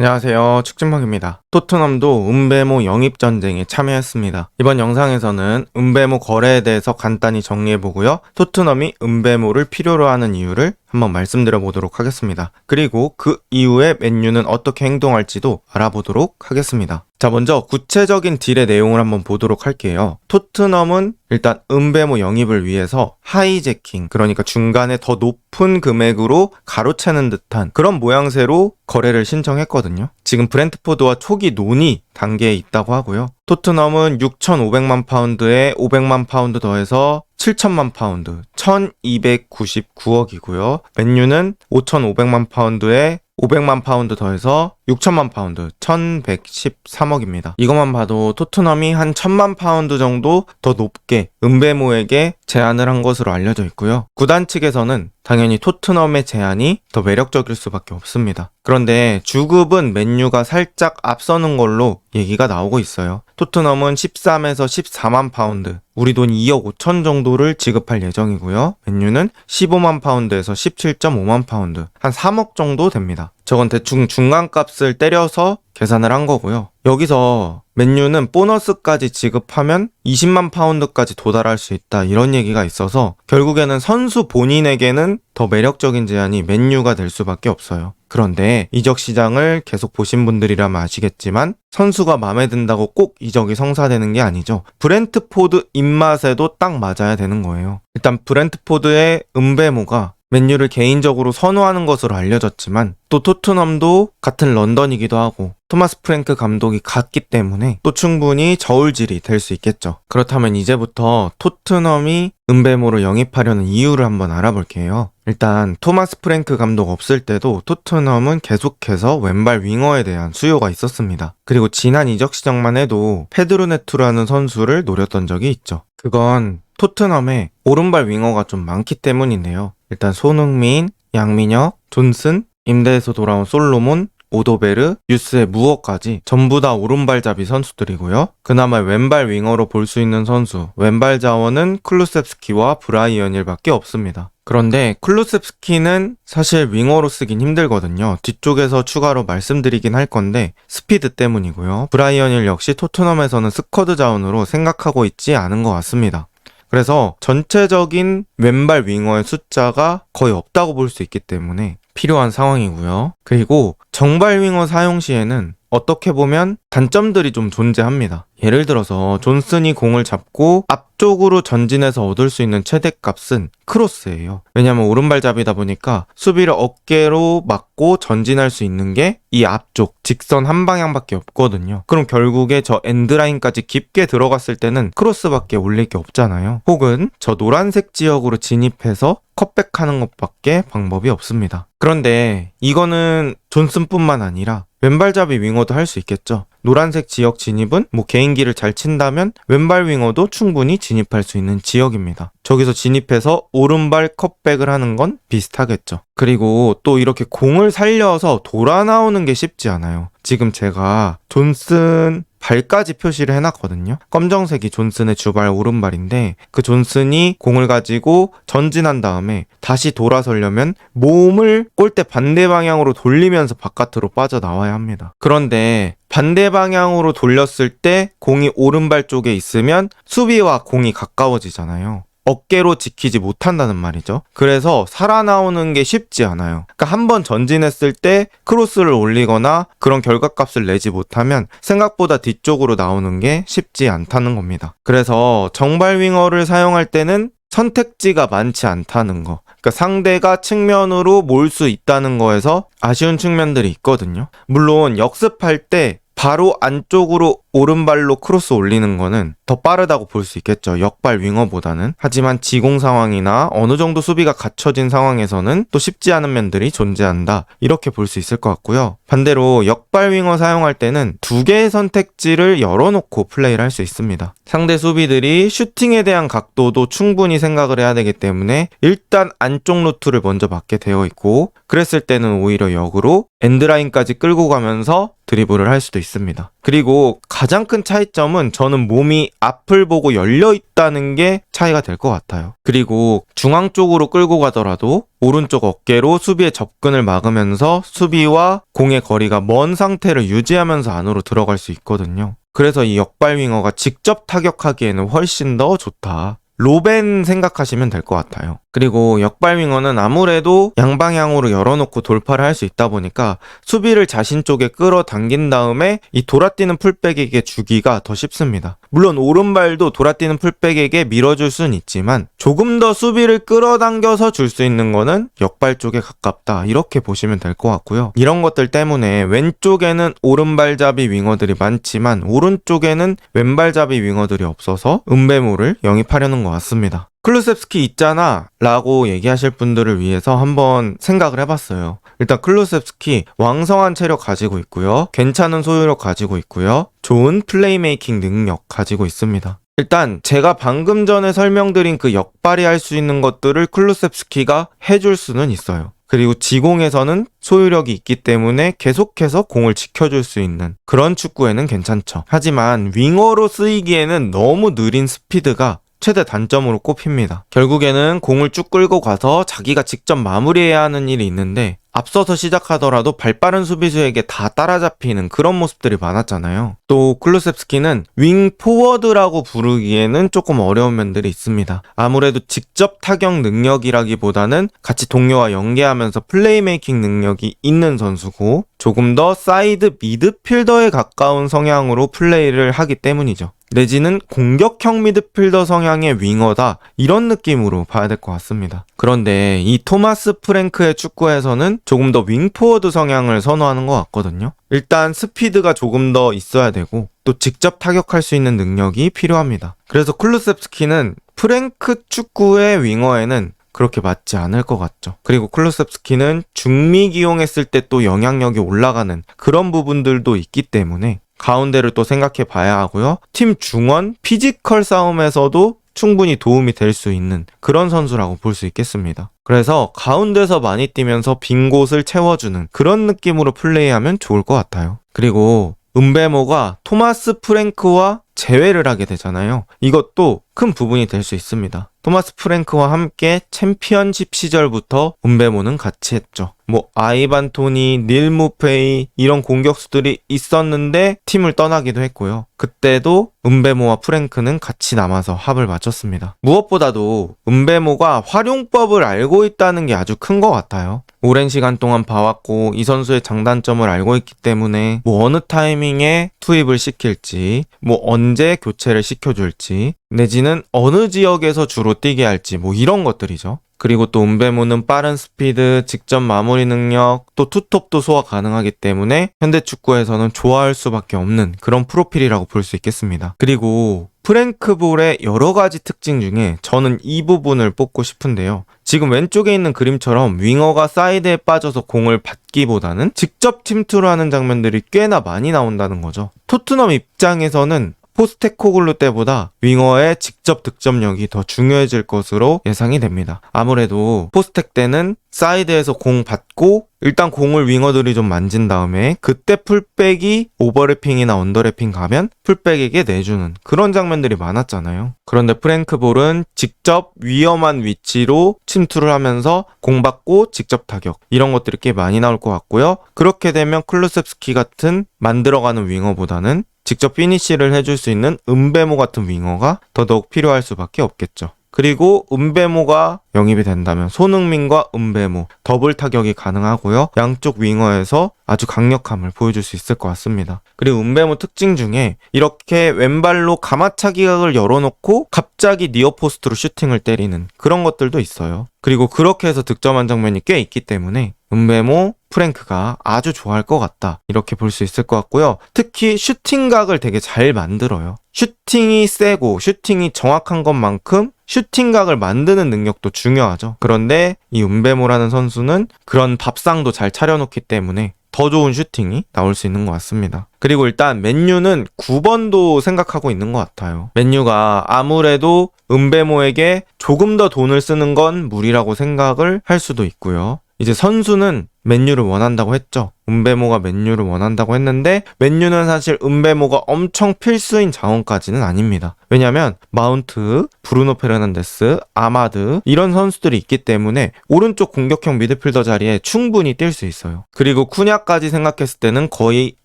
안녕하세요. 축진박입니다. 토트넘도 은배모 영입전쟁에 참여했습니다. 이번 영상에서는 은배모 거래에 대해서 간단히 정리해보고요. 토트넘이 은배모를 필요로 하는 이유를 한번 말씀드려 보도록 하겠습니다. 그리고 그 이후에 맨유는 어떻게 행동할지도 알아보도록 하겠습니다. 자, 먼저 구체적인 딜의 내용을 한번 보도록 할게요. 토트넘은 일단 은배모 영입을 위해서 하이제킹, 그러니까 중간에 더 높은 금액으로 가로채는 듯한 그런 모양새로 거래를 신청했거든요. 지금 브렌트포드와 초기 논의 단계에 있다고 하고요. 토트넘은 6,500만 파운드에 500만 파운드 더해서 7천만 파운드, 1299억이고요. 맨유는 5,500만 파운드에 500만 파운드 더해서 6천만 파운드, 1113억입니다. 이것만 봐도 토트넘이 한 1000만 파운드 정도 더 높게 은배모에게 제안을 한 것으로 알려져 있고요. 구단 측에서는 당연히 토트넘의 제안이 더 매력적일 수밖에 없습니다. 그런데 주급은 맨유가 살짝 앞서는 걸로 얘기가 나오고 있어요. 토트넘은 13에서 14만 파운드, 우리 돈 2억 5천 정도를 지급할 예정이고요. 맨유는 15만 파운드에서 17.5만 파운드, 한 3억 정도 됩니다. 저건 대충 중간값을 때려서 계산을 한 거고요. 여기서 맨유는 보너스까지 지급하면 20만 파운드까지 도달할 수 있다, 이런 얘기가 있어서 결국에는 선수 본인에게는 더 매력적인 제안이 맨유가 될 수밖에 없어요. 그런데 이적 시장을 계속 보신 분들이라면 아시겠지만 선수가 마음에 든다고 꼭 이적이 성사되는 게 아니죠. 브렌트포드 입맛에도 딱 맞아야 되는 거예요. 일단 브렌트포드의 은배모가 맨유를 개인적으로 선호하는 것으로 알려졌지만 또 토트넘도 같은 런던이기도 하고 토마스 프랭크 감독이 같기 때문에 또 충분히 저울질이 될 수 있겠죠. 그렇다면 이제부터 토트넘이 은배모를 영입하려는 이유를 한번 알아볼게요. 일단 토마스 프랭크 감독 없을 때도 토트넘은 계속해서 왼발 윙어에 대한 수요가 있었습니다. 그리고 지난 이적 시장만 해도 페드로 네투라는 선수를 노렸던 적이 있죠. 그건 토트넘에 오른발 윙어가 좀 많기 때문인데요. 일단 손흥민, 양민혁, 존슨, 임대에서 돌아온 솔로몬, 오도베르, 유스의 무어까지 전부 다 오른발잡이 선수들이고요. 그나마 왼발 윙어로 볼 수 있는 선수, 왼발 자원은 클루셉스키와 브라이언일밖에 없습니다. 그런데 클루셉스키는 사실 윙어로 쓰긴 힘들거든요. 뒤쪽에서 추가로 말씀드리긴 할 건데 스피드 때문이고요. 브라이언일 역시 토트넘에서는 스쿼드 자원으로 생각하고 있지 않은 것 같습니다. 그래서 전체적인 왼발 윙어의 숫자가 거의 없다고 볼 수 있기 때문에 필요한 상황이고요. 그리고 정발 윙어 사용 시에는 어떻게 보면 단점들이 좀 존재합니다. 예를 들어서 존슨이 공을 잡고 앞쪽으로 전진해서 얻을 수 있는 최대값은 크로스예요. 왜냐하면 오른발잡이다 보니까 수비를 어깨로 막고 전진할 수 있는 게 이 앞쪽 직선 한 방향밖에 없거든요. 그럼 결국에 저 엔드라인까지 깊게 들어갔을 때는 크로스밖에 올릴 게 없잖아요. 혹은 저 노란색 지역으로 진입해서 컷백하는 것밖에 방법이 없습니다. 그런데 이거는 존슨뿐만 아니라 왼발잡이 윙어도 할 수 있겠죠. 노란색 지역 진입은 개인기를 잘 친다면 왼발 윙어도 충분히 진입할 수 있는 지역입니다. 저기서 진입해서 오른발 컷백을 하는 건 비슷하겠죠. 그리고 또 이렇게 공을 살려서 돌아 나오는 게 쉽지 않아요. 지금 제가 존슨 발까지 표시를 해놨거든요. 검정색이 존슨의 주발 오른발인데 그 존슨이 공을 가지고 전진한 다음에 다시 돌아서려면 몸을 골대 반대 방향으로 돌리면서 바깥으로 빠져나와야 합니다. 그런데 반대 방향으로 돌렸을 때 공이 오른발 쪽에 있으면 수비와 공이 가까워지잖아요. 어깨로 지키지 못한다는 말이죠. 그래서 살아나오는 게 쉽지 않아요. 그러니까 한번 전진했을 때 크로스를 올리거나 그런 결과값을 내지 못하면 생각보다 뒤쪽으로 나오는 게 쉽지 않다는 겁니다. 그래서 정발 윙어를 사용할 때는 선택지가 많지 않다는 거. 그러니까 상대가 측면으로 몰 수 있다는 거에서 아쉬운 측면들이 있거든요. 물론 역습할 때 바로 안쪽으로 오른발로 크로스 올리는 거는 더 빠르다고 볼 수 있겠죠. 역발 윙어보다는. 하지만 지공 상황이나 어느 정도 수비가 갖춰진 상황에서는 또 쉽지 않은 면들이 존재한다, 이렇게 볼 수 있을 것 같고요. 반대로 역발 윙어 사용할 때는 두 개의 선택지를 열어놓고 플레이를 할 수 있습니다. 상대 수비들이 슈팅에 대한 각도도 충분히 생각을 해야 되기 때문에 일단 안쪽 루트를 먼저 맞게 되어 있고, 그랬을 때는 오히려 역으로 엔드라인까지 끌고 가면서 드리블을 할 수도 있습니다. 그리고 가장 큰 차이점은 저는 몸이 앞을 보고 열려 있다는 게 차이가 될 것 같아요. 그리고 중앙 쪽으로 끌고 가더라도 오른쪽 어깨로 수비의 접근을 막으면서 수비와 공의 거리가 먼 상태를 유지하면서 안으로 들어갈 수 있거든요. 그래서 이 역발 윙어가 직접 타격하기에는 훨씬 더 좋다. 로벤 생각하시면 될 것 같아요. 그리고 역발 윙어는 아무래도 양방향으로 열어놓고 돌파를 할 수 있다 보니까 수비를 자신 쪽에 끌어당긴 다음에 이 돌아뛰는 풀백에게 주기가 더 쉽습니다. 물론 오른발도 돌아뛰는 풀백에게 밀어줄 수는 있지만 조금 더 수비를 끌어당겨서 줄 수 있는 거는 역발 쪽에 가깝다, 이렇게 보시면 될 것 같고요. 이런 것들 때문에 왼쪽에는 오른발잡이 윙어들이 많지만 오른쪽에는 왼발잡이 윙어들이 없어서 은배모를 영입하려는 것 같습니다. 클루셉스키 있잖아 라고 얘기하실 분들을 위해서 한번 생각을 해봤어요. 일단 클루셉스키 왕성한 체력 가지고 있고요. 괜찮은 소유력 가지고 있고요. 좋은 플레이메이킹 능력 가지고 있습니다. 일단 제가 방금 전에 설명드린 그 역발이 할 수 있는 것들을 클루셉스키가 해줄 수는 있어요. 그리고 지공에서는 소유력이 있기 때문에 계속해서 공을 지켜줄 수 있는 그런 축구에는 괜찮죠. 하지만 윙어로 쓰이기에는 너무 느린 스피드가 최대 단점으로 꼽힙니다. 결국에는 공을 쭉 끌고 가서 자기가 직접 마무리해야 하는 일이 있는데 앞서서 시작하더라도 발빠른 수비수에게 다 따라잡히는 그런 모습들이 많았잖아요. 또 클루셉스키는 윙 포워드라고 부르기에는 조금 어려운 면들이 있습니다. 아무래도 직접 타격 능력이라기보다는 같이 동료와 연계하면서 플레이메이킹 능력이 있는 선수고 조금 더 사이드 미드필더에 가까운 성향으로 플레이를 하기 때문이죠. 내지는 공격형 미드필더 성향의 윙어다, 이런 느낌으로 봐야 될 것 같습니다. 그런데 이 토마스 프랭크의 축구에서는 조금 더 윙포워드 성향을 선호하는 것 같거든요. 일단 스피드가 조금 더 있어야 되고 또 직접 타격할 수 있는 능력이 필요합니다. 그래서 클루셉스키는 프랭크 축구의 윙어에는 그렇게 맞지 않을 것 같죠. 그리고 클루셉스키는 중미 기용했을 때 또 영향력이 올라가는 그런 부분들도 있기 때문에 가운데를 또 생각해 봐야 하고요. 팀 중원 피지컬 싸움에서도 충분히 도움이 될 수 있는 그런 선수라고 볼 수 있겠습니다. 그래서 가운데서 많이 뛰면서 빈 곳을 채워주는 그런 느낌으로 플레이하면 좋을 것 같아요. 그리고 은배모가 토마스 프랭크와 재회를 하게 되잖아요. 이것도 큰 부분이 될 수 있습니다. 토마스 프랭크와 함께 챔피언십 시절부터 은배모는 같이 했죠. 아이반 토니, 닐 무페이 이런 공격수들이 있었는데 팀을 떠나기도 했고요. 그때도 은배모와 프랭크는 같이 남아서 합을 맞췄습니다. 무엇보다도 은배모가 활용법을 알고 있다는 게 아주 큰 것 같아요. 오랜 시간 동안 봐왔고 이 선수의 장단점을 알고 있기 때문에 어느 타이밍에 투입을 시킬지, 언제 교체를 시켜줄지, 내지는 어느 지역에서 주로 뛰게 할지 이런 것들이죠. 그리고 또 은배모는 빠른 스피드, 직접 마무리 능력, 또 투톱도 소화 가능하기 때문에 현대 축구에서는 좋아할 수밖에 없는 그런 프로필이라고 볼 수 있겠습니다. 그리고 프랭크볼의 여러 가지 특징 중에 저는 이 부분을 뽑고 싶은데요. 지금 왼쪽에 있는 그림처럼 윙어가 사이드에 빠져서 공을 받기보다는 직접 침투를 하는 장면들이 꽤나 많이 나온다는 거죠. 토트넘 입장에서는 포스테코글루 때보다 윙어의 직접 득점력이 더 중요해질 것으로 예상이 됩니다. 아무래도 포스텍 때는 사이드에서 공 받고 일단 공을 윙어들이 좀 만진 다음에 그때 풀백이 오버래핑이나 언더래핑 가면 풀백에게 내주는 그런 장면들이 많았잖아요. 그런데 프랭크볼은 직접 위험한 위치로 침투를 하면서 공 받고 직접 타격, 이런 것들이 꽤 많이 나올 것 같고요. 그렇게 되면 클루셉스키 같은 만들어가는 윙어보다는 직접 피니쉬를 해줄 수 있는 은배모 같은 윙어가 더더욱 필요할 수밖에 없겠죠. 그리고 은배모가 영입이 된다면 손흥민과 은배모 더블 타격이 가능하고요. 양쪽 윙어에서 아주 강력함을 보여줄 수 있을 것 같습니다. 그리고 은배모 특징 중에 이렇게 왼발로 가마차 기각을 열어놓고 갑자기 니어포스트로 슈팅을 때리는 그런 것들도 있어요. 그리고 그렇게 해서 득점한 장면이 꽤 있기 때문에 은배모, 프랭크가 아주 좋아할 것 같다, 이렇게 볼 수 있을 것 같고요. 특히 슈팅각을 되게 잘 만들어요. 슈팅이 세고 슈팅이 정확한 것만큼 슈팅각을 만드는 능력도 중요하죠. 그런데 이 은배모라는 선수는 그런 밥상도 잘 차려놓기 때문에 더 좋은 슈팅이 나올 수 있는 것 같습니다. 그리고 일단 맨유는 9번도 생각하고 있는 것 같아요. 맨유가 아무래도 은배모에게 조금 더 돈을 쓰는 건 무리라고 생각을 할 수도 있고요. 이제 선수는 맨유를 원한다고 했죠. 은베모가 맨유를 원한다고 했는데 맨유는 사실 은베모가 엄청 필수인 자원까지는 아닙니다. 왜냐면 마운트, 브루노 페르난데스, 아마드 이런 선수들이 있기 때문에 오른쪽 공격형 미드필더 자리에 충분히 뛸 수 있어요. 그리고 쿠냐까지 생각했을 때는 거의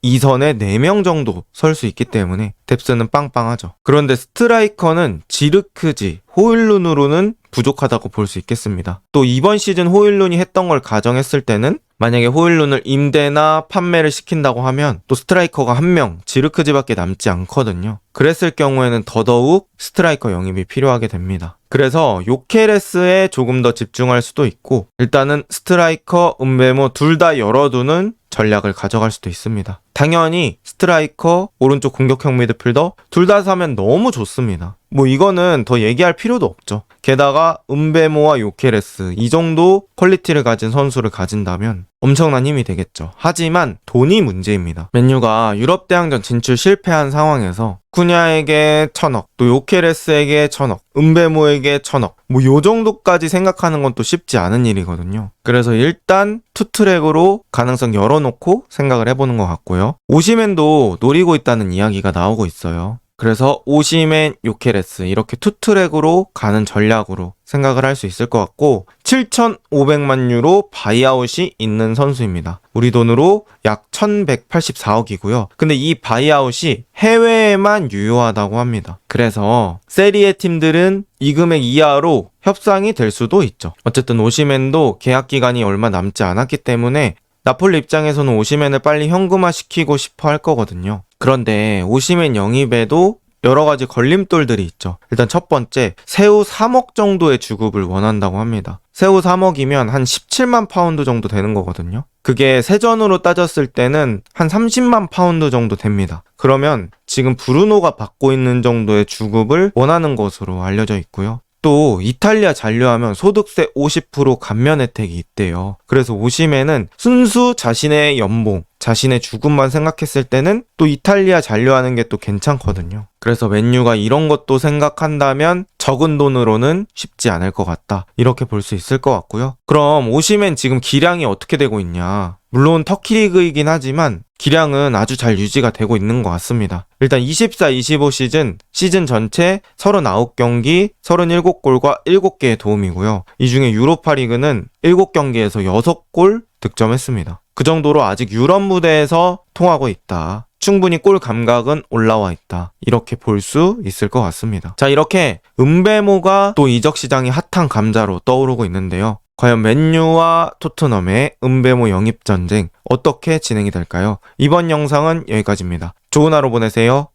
2선에 4명 정도 설 수 있기 때문에 뎁스는 빵빵하죠. 그런데 스트라이커는 지르크지, 호일룬으로는 부족하다고 볼 수 있겠습니다. 또 이번 시즌 호일룬이 했던 걸 가정했을 때는 만약에 호일룬을 임대나 판매를 시킨다고 하면 또 스트라이커가 한 명, 지르크지밖에 남지 않거든요. 그랬을 경우에는 더더욱 스트라이커 영입이 필요하게 됩니다. 그래서 요케레스에 조금 더 집중할 수도 있고 일단은 스트라이커, 은베모 둘 다 열어두는 전략을 가져갈 수도 있습니다. 당연히 스트라이커, 오른쪽 공격형 미드필더 둘 다 사면 너무 좋습니다. 뭐 이거는 더 얘기할 필요도 없죠. 게다가 은베모와 요케레스 이 정도 퀄리티를 가진 선수를 가진다면 엄청난 힘이 되겠죠. 하지만 돈이 문제입니다. 맨유가 유럽 대항전 진출 실패한 상황에서 쿠냐에게 1,000억, 또 요케레스에게 1,000억, 은베모에게 1,000억 뭐 요 정도까지 생각하는 건 또 쉽지 않은 일이거든요. 그래서 일단 투트랙으로 가능성 열어놓고 생각을 해보는 것 같고요. 오시맨도 노리고 있다는 이야기가 나오고 있어요. 그래서 오시맨, 요케레스 이렇게 투트랙으로 가는 전략으로 생각을 할 수 있을 것 같고 7,500만 유로 바이아웃이 있는 선수입니다. 우리 돈으로 약 1,184억이고요. 근데 이 바이아웃이 해외에만 유효하다고 합니다. 그래서 세리에 팀들은 이 금액 이하로 협상이 될 수도 있죠. 어쨌든 오시맨도 계약 기간이 얼마 남지 않았기 때문에 나폴리 입장에서는 오시맨을 빨리 현금화시키고 싶어 할 거거든요. 그런데 오시맨 영입에도 여러 가지 걸림돌들이 있죠. 일단 첫 번째, 세후 3억 정도의 주급을 원한다고 합니다. 세후 3억이면 한 17만 파운드 정도 되는 거거든요. 그게 세전으로 따졌을 때는 한 30만 파운드 정도 됩니다. 그러면 지금 브루노가 받고 있는 정도의 주급을 원하는 것으로 알려져 있고요. 또 이탈리아 잔류하면 소득세 50% 감면 혜택이 있대요. 그래서 오시맨은 순수 자신의 연봉, 자신의 주급만 생각했을 때는 또 이탈리아 잔류하는 게 또 괜찮거든요. 그래서 맨유가 이런 것도 생각한다면 적은 돈으로는 쉽지 않을 것 같다. 이렇게 볼 수 있을 것 같고요. 그럼 오시맨 지금 기량이 어떻게 되고 있냐? 물론 터키 리그이긴 하지만 기량은 아주 잘 유지가 되고 있는 것 같습니다. 일단 24-25 시즌 전체 39경기 37골과 7개의 도움이고요. 이 중에 유로파 리그는 7경기에서 6골 득점했습니다. 그 정도로 아직 유럽 무대에서 통하고 있다. 충분히 골 감각은 올라와 있다. 이렇게 볼 수 있을 것 같습니다. 자, 이렇게 은베모가 또 이적 시장이 핫한 감자로 떠오르고 있는데요. 과연 맨유와 토트넘의 은베모 영입 전쟁 어떻게 진행이 될까요? 이번 영상은 여기까지입니다. 좋은 하루 보내세요.